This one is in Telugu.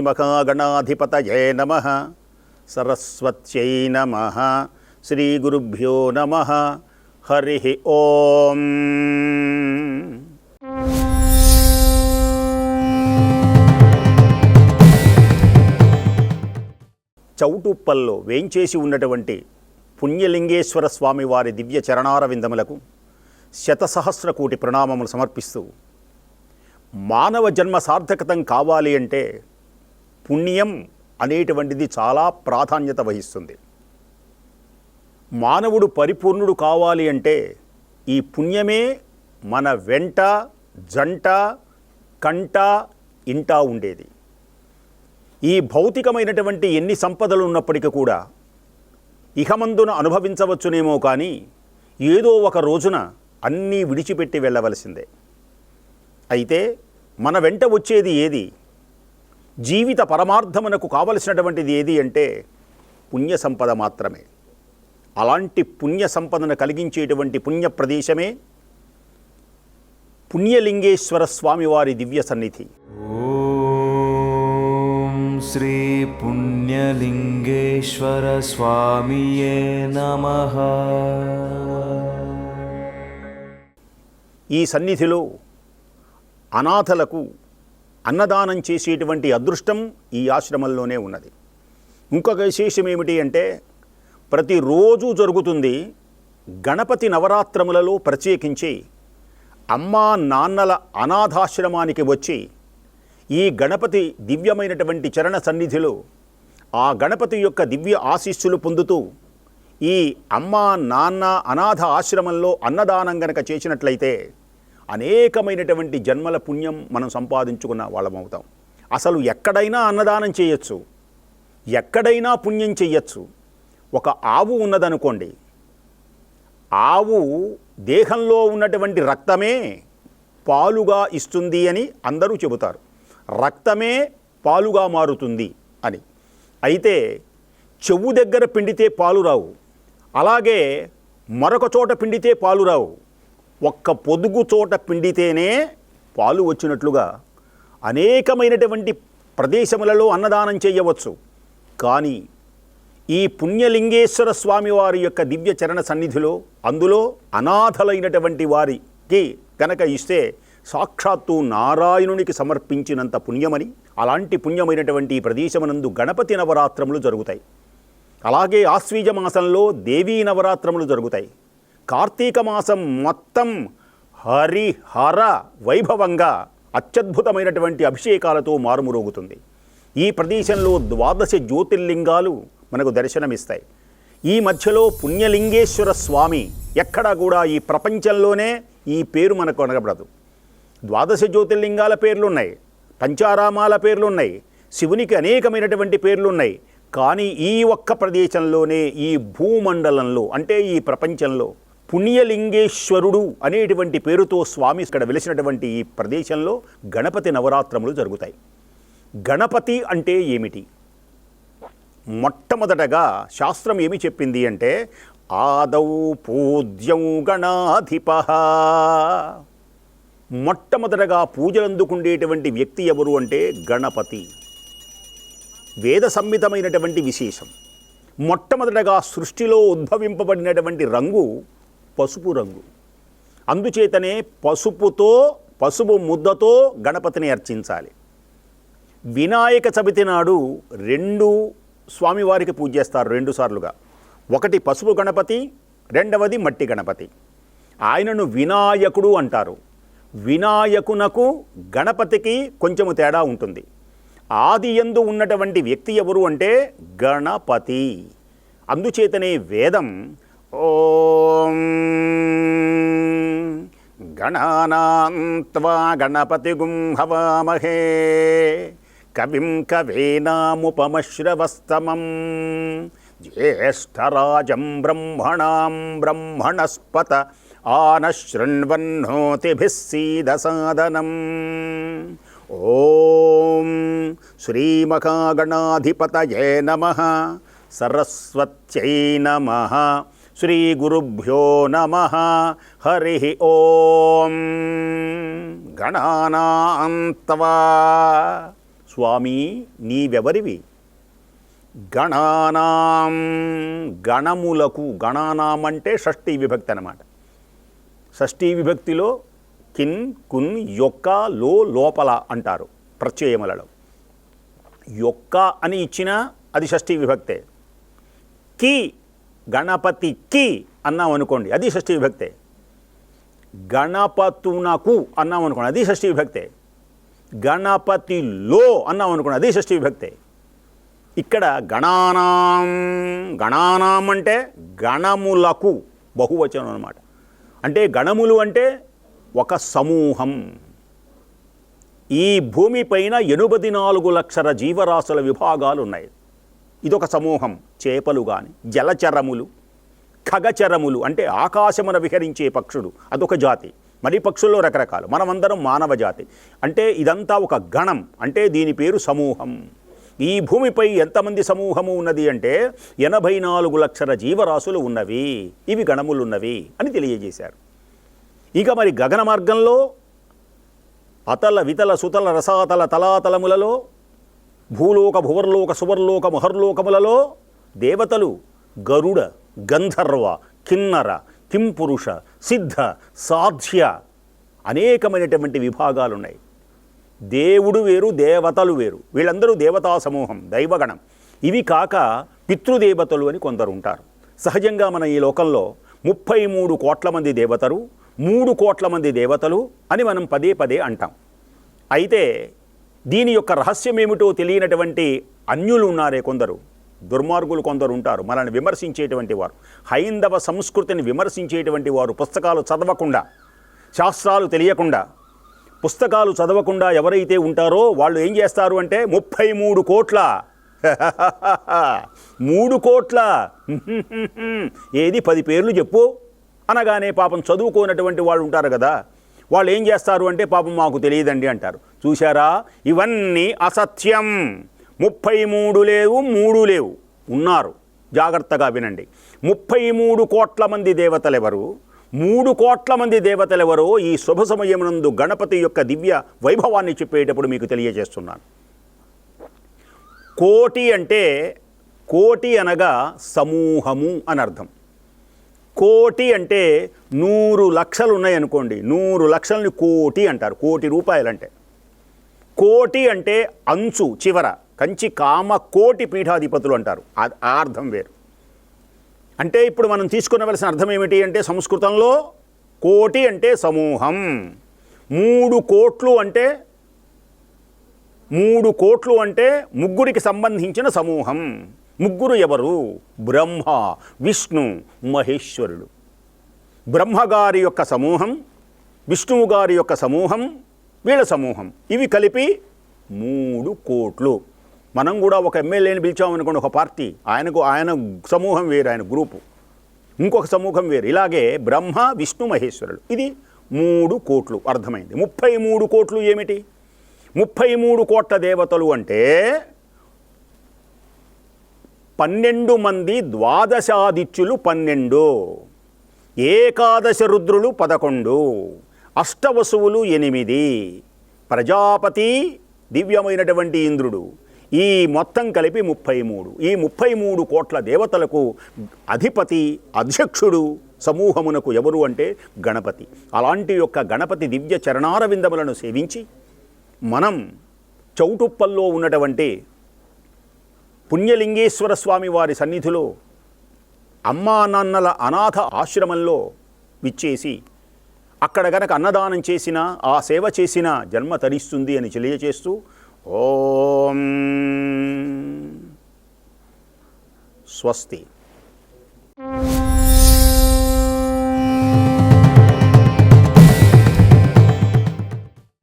శ్రీమహాగణాధిపతయే నమః. సరస్వత్యై నమః. శ్రీగురుభ్యో నమః. హరి ఓం. చౌటుప్పల్లో వేంచేసి ఉన్నటువంటి పుణ్యలింగేశ్వర స్వామి వారి దివ్య చరణారవిందములకు శతసహస్ర కోటి ప్రణామములు సమర్పిస్తూ, మానవ జన్మ సార్థకతం కావాలి అంటే పుణ్యం అనేటువంటిది చాలా ప్రాధాన్యత వహిస్తుంది. మానవుడు పరిపూర్ణుడు కావాలి అంటే ఈ పుణ్యమే మన వెంట, జంట, కంట, ఇంట ఉండేది. ఈ భౌతికమైనటువంటి ఎన్ని సంపదలు ఉన్నప్పటికీ కూడా ఇహమందున అనుభవించవచ్చునేమో కానీ ఏదో ఒక రోజున అన్నీ విడిచిపెట్టి వెళ్ళవలసిందే. అయితే మన వెంట వచ్చేది ఏది? జీవిత పరమార్థమునకు కావలసినటువంటిది ఏది అంటే పుణ్య సంపద మాత్రమే. అలాంటి పుణ్య సంపదను కలిగించేటువంటి పుణ్య ప్రదేశమే పుణ్యలింగేశ్వర స్వామివారి దివ్య సన్నిధి. ఓం శ్రీ పుణ్యలింగేశ్వర స్వామియే నమః. ఈ సన్నిధిలో అనాథలకు అన్నదానం చేసేటువంటి అదృష్టం ఈ ఆశ్రమంలోనే ఉన్నది. ఇంకొక విశేషం ఏమిటి అంటే ప్రతిరోజు జరుగుతుంది గణపతి నవరాత్రములలో ప్రత్యేకించి అమ్మా నాన్నల అనాథాశ్రమానికి వచ్చి ఈ గణపతి దివ్యమైనటువంటి చరణ సన్నిధిలో ఆ గణపతి యొక్క దివ్య ఆశీస్సులు పొందుతూ ఈ అమ్మా నాన్న అనాథ ఆశ్రమంలో అన్నదానం గనక చేసినట్లయితే అనేకమైనటువంటి జన్మల పుణ్యం మనం సంపాదించుకున్న వాళ్ళమవుతాం. అసలు ఎక్కడైనా అన్నదానం చేయొచ్చు, ఎక్కడైనా పుణ్యం చెయ్యొచ్చు. ఒక ఆవు ఉన్నదనుకోండి, ఆవు దేహంలో ఉన్నటువంటి రక్తమే పాలుగా ఇస్తుంది అని అందరూ చెబుతారు. రక్తమే పాలుగా మారుతుంది అని. అయితే చెవు దగ్గర పిండితే పాలు రావు, అలాగే మరొక చోట పిండితే పాలు రావు. ఒక్క పొదుగు చోట పిండితేనే పాలు వచ్చినట్లుగా అనేకమైనటువంటి ప్రదేశములలో అన్నదానం చేయవచ్చు. కానీ ఈ పుణ్యలింగేశ్వర స్వామి వారి యొక్క దివ్య చరణ సన్నిధిలో అందులో అనాథలైనటువంటి వారికి కనుక ఇస్తే సాక్షాత్తు నారాయణునికి సమర్పించినంత పుణ్యమని, అలాంటి పుణ్యమైనటువంటి ఈ ప్రదేశమునందు గణపతి నవరాత్రములు జరుగుతాయి. అలాగే ఆశ్వీజ మాసంలో దేవీ నవరాత్రములు జరుగుతాయి. కార్తీక మాసం మొత్తం హరిహర వైభవంగా అత్యద్భుతమైనటువంటి అభిషేకాలతో మారుమురోగుతుంది. ఈ ప్రదేశంలో 12 జ్యోతిర్లింగాలు మనకు దర్శనమిస్తాయి. ఈ మధ్యలో పుణ్యలింగేశ్వర స్వామి ఎక్కడా కూడా ఈ ప్రపంచంలోనే ఈ పేరు మనకు కనబడదు. 12 జ్యోతిర్లింగాల పేర్లున్నాయి, పంచారామాల పేర్లున్నాయి, శివునికి అనేకమైనటువంటి పేర్లున్నాయి. కానీ ఈ ఒక్క ప్రదేశంలోనే, ఈ భూమండలంలో అంటే ఈ ప్రపంచంలో పుణ్యలింగేశ్వరుడు అనేటువంటి పేరుతో స్వామి ఇక్కడ వెలిసినటువంటి ఈ ప్రదేశంలో గణపతి నవరాత్రములు జరుగుతాయి. గణపతి అంటే ఏమిటి? మొట్టమొదటగా శాస్త్రం ఏమి చెప్పింది అంటే ఆదౌ పూజ్యం గణాధిపః. మొట్టమొదటగా పూజలందుకుండేటువంటి వ్యక్తి ఎవరు అంటే గణపతి. వేద సంహితమైనటువంటి విశేషం. మొట్టమొదటగా సృష్టిలో ఉద్భవింపబడినటువంటి రంగు పసుపు రంగు. అందుచేతనే పసుపు ముద్దతో గణపతిని అర్చించాలి. వినాయక చవితి నాడు 2 స్వామివారికి పూజ చేస్తారు 2 సార్లుగా. ఒకటి పసుపు గణపతి, రెండవది మట్టి గణపతి. ఆయనను వినాయకుడు అంటారు. వినాయకునకు గణపతికి కొంచెము తేడా ఉంటుంది. ఆది యందు ఉన్నటువంటి వ్యక్తి ఎవరు అంటే గణపతి. అందుచేతనే వేదం ఓం గణానాం త్వా గణపతిగుం హవామహే కవిం కవీనాముపమశ్రవస్తమం జ్యేష్ఠరాజం బ్రహ్మణాం బ్రహ్మణస్పత ఆనశృణ్వన్నోతిభిः సీదసాదనం. ఓం శ్రీమహాగణాధిపతయే నమః. సరస్వత్యై నమః. శ్రీగురుభ్యో నమః. హరి ఓం. గణానాం త్వా స్వామి నీవెవరివి? గణానాం, గణములకు, గణానాం అంటే షష్ఠీ విభక్తి అన్నమాట. షష్ఠీ విభక్తిలో కిన్, కున్, యొక్క, లో, లోపల అంటారు ప్రత్యయములలో. యొక్క అని ఇచ్చినా అది షష్ఠీ విభక్తే. కి, గణపతి కి అన్నాం అనుకోండి, అది షష్ఠీ విభక్తే. గణపతునకు అన్నాం అనుకోండి, అది షష్ఠీ విభక్తే. గణపతిలో అన్నాం అనుకోండి, అది షష్ఠీ విభక్తే. ఇక్కడ గణానాం, గణానాం అంటే గణములకు బహువచనం అన్నమాట. అంటే గణములు అంటే ఒక సమూహం. ఈ భూమిపైన 84 లక్షల జీవరాశుల విభాగాలు ఉన్నాయి. ఇదొక సమూహం. చేపలు కానీ, జలచరములు, ఖగచరములు అంటే ఆకాశమున విహరించే పక్షులు, అదొక జాతి. మరి పక్షుల్లో రకరకాలు. మనమందరం మానవ జాతి. అంటే ఇదంతా ఒక గణం, అంటే దీని పేరు సమూహం. ఈ భూమిపై ఎంతమంది సమూహము ఉన్నది అంటే 84 లక్షల జీవరాశులు ఉన్నవి, ఇవి గణములున్నవి అని తెలియజేశారు. ఇక మరి గగన మార్గంలో అతల వితల సుతల రసాతల తలాతలములలో, భూలోక భువర్లోక సువర్లోక మహర్లోకములలో దేవతలు గరుడ, గంధర్వ, కిన్నర, కింపురుష, సిద్ధ, సాధ్య అనేకమైనటువంటి విభాగాలు ఉన్నాయి. దేవుడు వేరు, దేవతలు వేరు. వీళ్ళందరూ దేవతా సమూహం, దైవగణం. ఇవి కాక పితృదేవతలు అని కొందరు ఉంటారు. సహజంగా మన ఈ లోకంలో 33 కోట్ల మంది దేవతలు, 3 కోట్ల మంది దేవతలు అని మనం పదే పదే అంటాం. అయితే దీని యొక్క రహస్యం ఏమిటో తెలియనటువంటి అన్యులు ఉన్నారే కొందరు, దుర్మార్గులు కొందరు ఉంటారు, మనల్ని విమర్శించేటువంటి వారు, హైందవ సంస్కృతిని విమర్శించేటువంటి వారు. పుస్తకాలు చదవకుండా, శాస్త్రాలు తెలియకుండా, పుస్తకాలు చదవకుండా ఎవరైతే ఉంటారో వాళ్ళు ఏం చేస్తారు అంటే 33 కోట్ల 3 కోట్ల ఏది 10 పేర్లు చెప్పు అనగానే పాపం చదువుకోనటువంటి వాళ్ళు ఉంటారు కదా, వాళ్ళు ఏం చేస్తారు అంటే పాపం మాకు తెలియదండి అంటారు. చూశారా, ఇవన్నీ అసత్యం. 33 లేవు, 3 లేవు, ఉన్నారు. జాగ్రత్తగా వినండి. 33 కోట్ల మంది దేవతలు ఎవరు, 3 కోట్ల మంది దేవతలు ఎవరో ఈ శుభ సమయమునందు గణపతి యొక్క దివ్య వైభవాన్ని చెప్పేటప్పుడు మీకు తెలియజేస్తున్నాను. కోటి అంటే, కోటి అనగా సమూహము అని అర్థం. కోటి అంటే 100 లక్షలు ఉన్నాయనుకోండి, 100 లక్షలని కోటి అంటారు. కోటి రూపాయలంటే. కోటి అంటే అంచు, చివర, కంచి కామ కోటి పీఠాధిపతులు అంటారు. ఆ అర్థం వేరు. అంటే ఇప్పుడు మనం తీసుకునవలసిన అర్థం ఏమిటి అంటే, సంస్కృతంలో కోటి అంటే సమూహం, 3 కోట్లు అంటే 3 కోట్లు అంటే ముగ్గురికి సంబంధించిన సమూహం. ముగ్గురు ఎవరు? బ్రహ్మ, విష్ణు, మహేశ్వరుడు. బ్రహ్మగారి యొక్క సమూహం, విష్ణువు గారి యొక్క సమూహం, వీళ్ళ సమూహం, ఇవి కలిపి 3 కోట్లు. మనం కూడా ఒక ఎమ్మెల్యేని పిలిచామనుకోండి, ఒక పార్టీ, ఆయన సమూహం వేరు, ఆయన గ్రూపు, ఇంకొక సమూహం వేరు. ఇలాగే బ్రహ్మ, విష్ణు, మహేశ్వరుడు, ఇది 3 కోట్లు. అర్థమైంది. 33 కోట్లు ఏమిటి? 33 కోట్ల దేవతలు అంటే 12 మంది ద్వాదశాదిత్యులు 12, ఏకాదశ రుద్రులు 11, అష్టవసువులు 8, ప్రజాపతి దివ్యమైనటువంటి ఇంద్రుడు, ఈ మొత్తం కలిపి 33. ఈ 33 కోట్ల దేవతలకు అధిపతి, అధ్యక్షుడు సమూహమునకు ఎవరు అంటే గణపతి. అలాంటి యొక్క గణపతి దివ్య చరణారవిందములను సేవించి మనం చౌటుప్పల్లో ఉన్నటువంటి పుణ్యలింగేశ్వర స్వామి వారి సన్నిధిలో అమ్మా నాన్నల అనాథ ఆశ్రమంలో విచ్చేసి అక్కడ గనక అన్నదానం చేసినా, ఆ సేవ చేసినా జన్మ తరిస్తుంది అని తెలియజేస్తూ ఓం స్వస్తి.